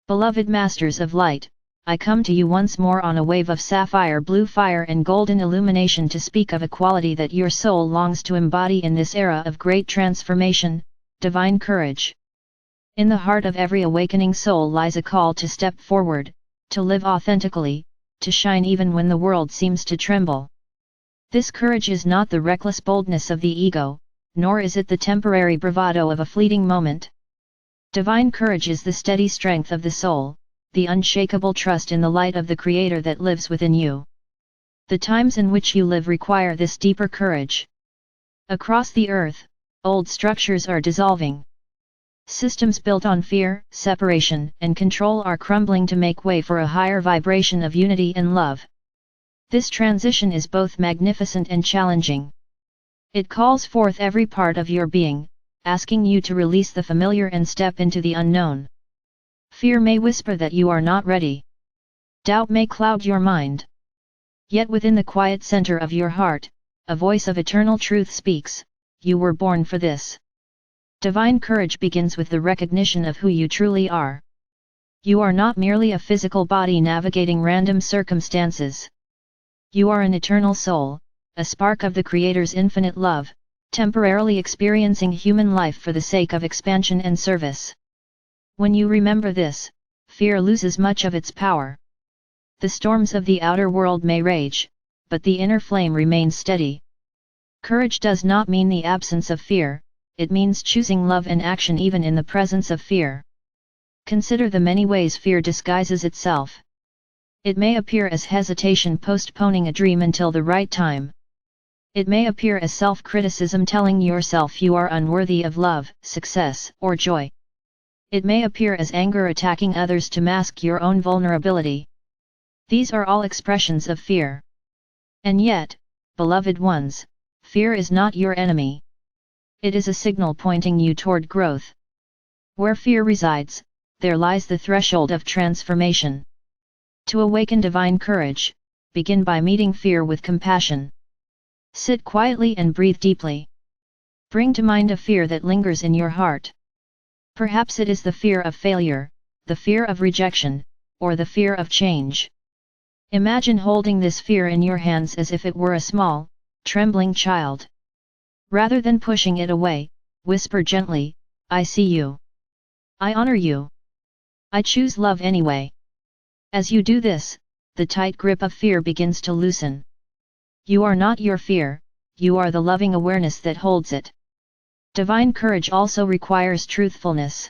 Beloved Masters of Light, I come to you once more on a wave of sapphire blue fire and golden illumination to speak of a quality that your soul longs to embody in this era of great transformation, divine courage. In the heart of every awakening soul lies a call to step forward, to live authentically, to shine even when the world seems to tremble. This courage is not the reckless boldness of the ego, nor is it the temporary bravado of a fleeting moment. Divine courage is the steady strength of the soul, the unshakable trust in the light of the Creator that lives within you. The times in which you live require this deeper courage. Across the earth, old structures are dissolving. Systems built on fear, separation, and control are crumbling to make way for a higher vibration of unity and love. This transition is both magnificent and challenging. It calls forth every part of your being, asking you to release the familiar and step into the unknown. Fear may whisper that you are not ready. Doubt may cloud your mind. Yet within the quiet center of your heart, a voice of eternal truth speaks, you were born for this. Divine courage begins with the recognition of who you truly are. You are not merely a physical body navigating random circumstances. You are an eternal soul, a spark of the Creator's infinite love, temporarily experiencing human life for the sake of expansion and service. When you remember this, fear loses much of its power. The storms of the outer world may rage, but the inner flame remains steady. Courage does not mean the absence of fear, it means choosing love and action even in the presence of fear. Consider the many ways fear disguises itself. It may appear as hesitation postponing a dream until the right time. It may appear as self-criticism telling yourself you are unworthy of love, success, or joy. It may appear as anger attacking others to mask your own vulnerability. These are all expressions of fear. And yet, beloved ones, fear is not your enemy. It is a signal pointing you toward growth. Where fear resides, there lies the threshold of transformation. To awaken divine courage, begin by meeting fear with compassion. Sit quietly and breathe deeply. Bring to mind a fear that lingers in your heart. Perhaps it is the fear of failure, the fear of rejection, or the fear of change. Imagine holding this fear in your hands as if it were a small, trembling child. Rather than pushing it away, whisper gently, I see you. I honor you. I choose love anyway. As you do this, the tight grip of fear begins to loosen. You are not your fear, you are the loving awareness that holds it. Divine courage also requires truthfulness.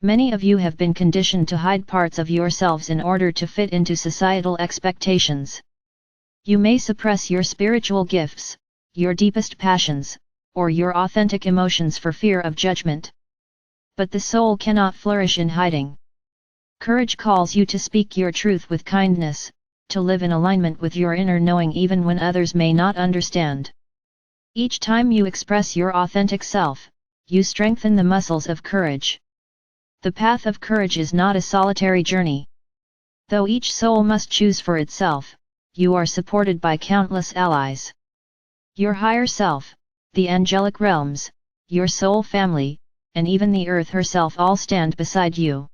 Many of you have been conditioned to hide parts of yourselves in order to fit into societal expectations. You may suppress your spiritual gifts, your deepest passions, or your authentic emotions for fear of judgment. But the soul cannot flourish in hiding. Courage calls you to speak your truth with kindness, to live in alignment with your inner knowing even when others may not understand. Each time you express your authentic self, you strengthen the muscles of courage. The path of courage is not a solitary journey. Though each soul must choose for itself, you are supported by countless allies. Your higher self, the angelic realms, your soul family, and even the earth herself all stand beside you.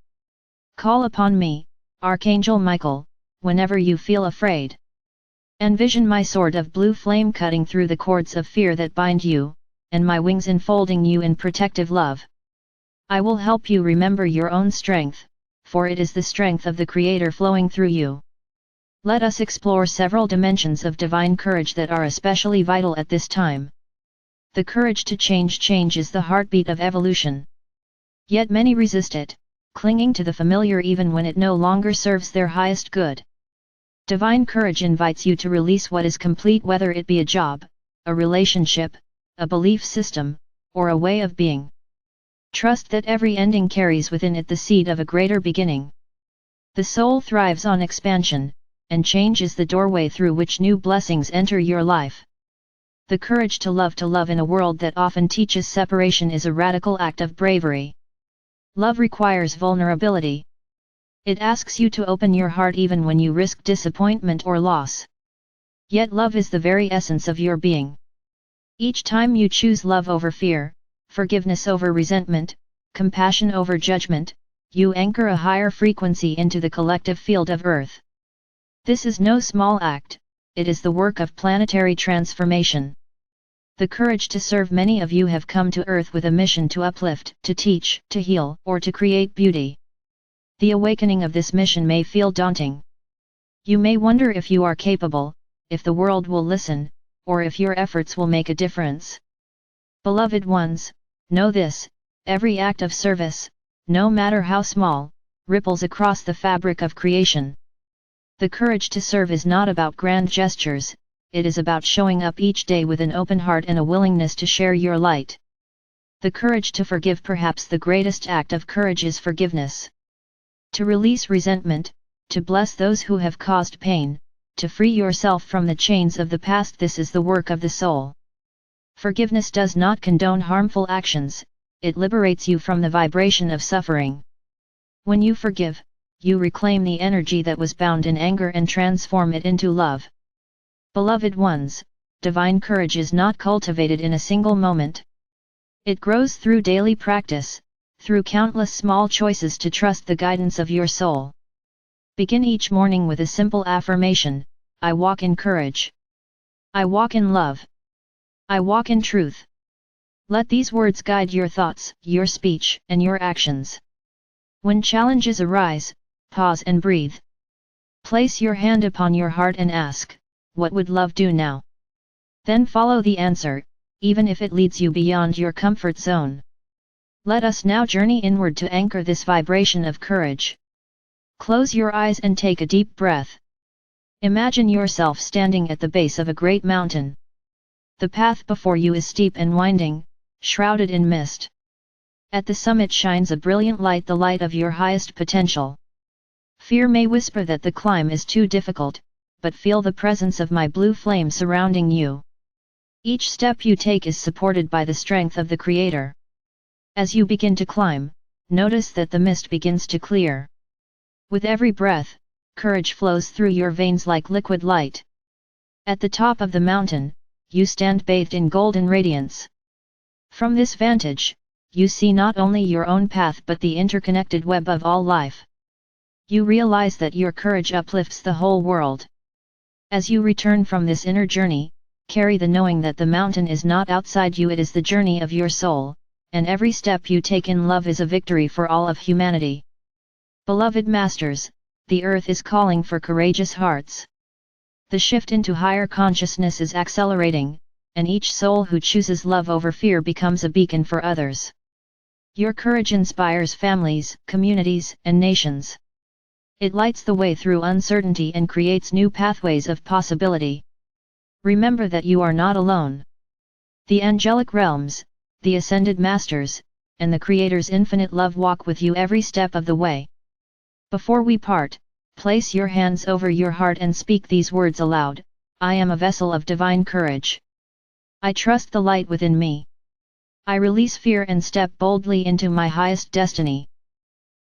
Call upon me, Archangel Michael, whenever you feel afraid. Envision my sword of blue flame cutting through the cords of fear that bind you, and my wings enfolding you in protective love. I will help you remember your own strength, for it is the strength of the Creator flowing through you. Let us explore several dimensions of divine courage that are especially vital at this time. The courage to change is the heartbeat of evolution. Yet many resist it, clinging to the familiar even when it no longer serves their highest good. Divine courage invites you to release what is complete, whether it be a job, a relationship, a belief system, or a way of being. Trust that every ending carries within it the seed of a greater beginning. The soul thrives on expansion, and change is the doorway through which new blessings enter your life. The courage to love in a world that often teaches separation is a radical act of bravery. Love requires vulnerability. It asks you to open your heart even when you risk disappointment or loss. Yet love is the very essence of your being. Each time you choose love over fear, forgiveness over resentment, compassion over judgment, you anchor a higher frequency into the collective field of Earth. This is no small act, it is the work of planetary transformation. The courage to serve. Many of you have come to Earth with a mission to uplift, to teach, to heal, or to create beauty. The awakening of this mission may feel daunting. You may wonder if you are capable, if the world will listen, or if your efforts will make a difference. Beloved ones, know this: every act of service, no matter how small, ripples across the fabric of creation. The courage to serve is not about grand gestures, it is about showing up each day with an open heart and a willingness to share your light. The courage to forgive. Perhaps the greatest act of courage is forgiveness. To release resentment, to bless those who have caused pain, to free yourself from the chains of the past. This is the work of the soul. Forgiveness does not condone harmful actions, it liberates you from the vibration of suffering. When you forgive, you reclaim the energy that was bound in anger and transform it into love. Beloved ones, divine courage is not cultivated in a single moment. It grows through daily practice, through countless small choices to trust the guidance of your soul. Begin each morning with a simple affirmation: I walk in courage. I walk in love. I walk in truth. Let these words guide your thoughts, your speech, and your actions. When challenges arise, pause and breathe. Place your hand upon your heart and ask, what would love do now? Then follow the answer, even if it leads you beyond your comfort zone. Let us now journey inward to anchor this vibration of courage. Close your eyes and take a deep breath. Imagine yourself standing at the base of a great mountain. The path before you is steep and winding, shrouded in mist. At the summit shines a brilliant light, the light of your highest potential. Fear may whisper that the climb is too difficult, but feel the presence of my blue flame surrounding you. Each step you take is supported by the strength of the Creator. As you begin to climb, notice that the mist begins to clear. With every breath, courage flows through your veins like liquid light. At the top of the mountain, you stand bathed in golden radiance. From this vantage, you see not only your own path but the interconnected web of all life. You realize that your courage uplifts the whole world. As you return from this inner journey, carry the knowing that the mountain is not outside you, it is the journey of your soul, and every step you take in love is a victory for all of humanity. Beloved masters, the earth is calling for courageous hearts. The shift into higher consciousness is accelerating, and each soul who chooses love over fear becomes a beacon for others. Your courage inspires families, communities, and nations. It lights the way through uncertainty and creates new pathways of possibility. Remember that you are not alone. The angelic realms, the ascended masters, and the Creator's infinite love walk with you every step of the way. Before we part, place your hands over your heart and speak these words aloud: I am a vessel of divine courage. I trust the light within me. I release fear and step boldly into my highest destiny.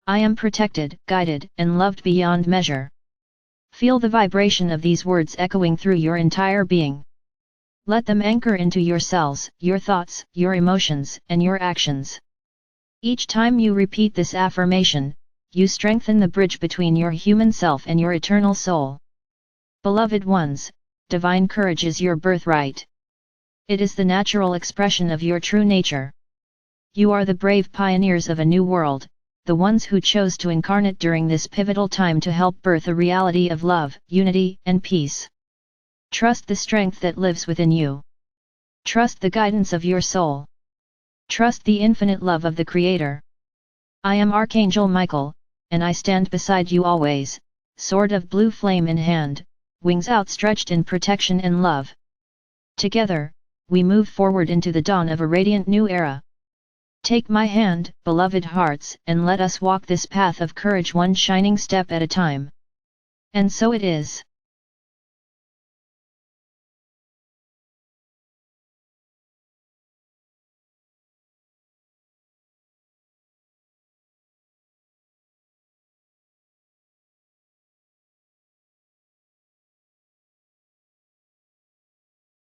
I am protected, guided, and loved beyond measure. Feel the vibration of these words echoing through your entire being. Let them anchor into your cells, your thoughts, your emotions, and your actions. Each time you repeat this affirmation, you strengthen the bridge between your human self and your eternal soul. Beloved ones, divine courage is your birthright. It is the natural expression of your true nature. You are the brave pioneers of a new world, the ones who chose to incarnate during this pivotal time to help birth a reality of love, unity, and peace. Trust the strength that lives within you. Trust the guidance of your soul. Trust the infinite love of the Creator. I am Archangel Michael, and I stand beside you always, sword of blue flame in hand, wings outstretched in protection and love. Together, we move forward into the dawn of a radiant new era. Take my hand, beloved hearts, and let us walk this path of courage one shining step at a time. And so it is.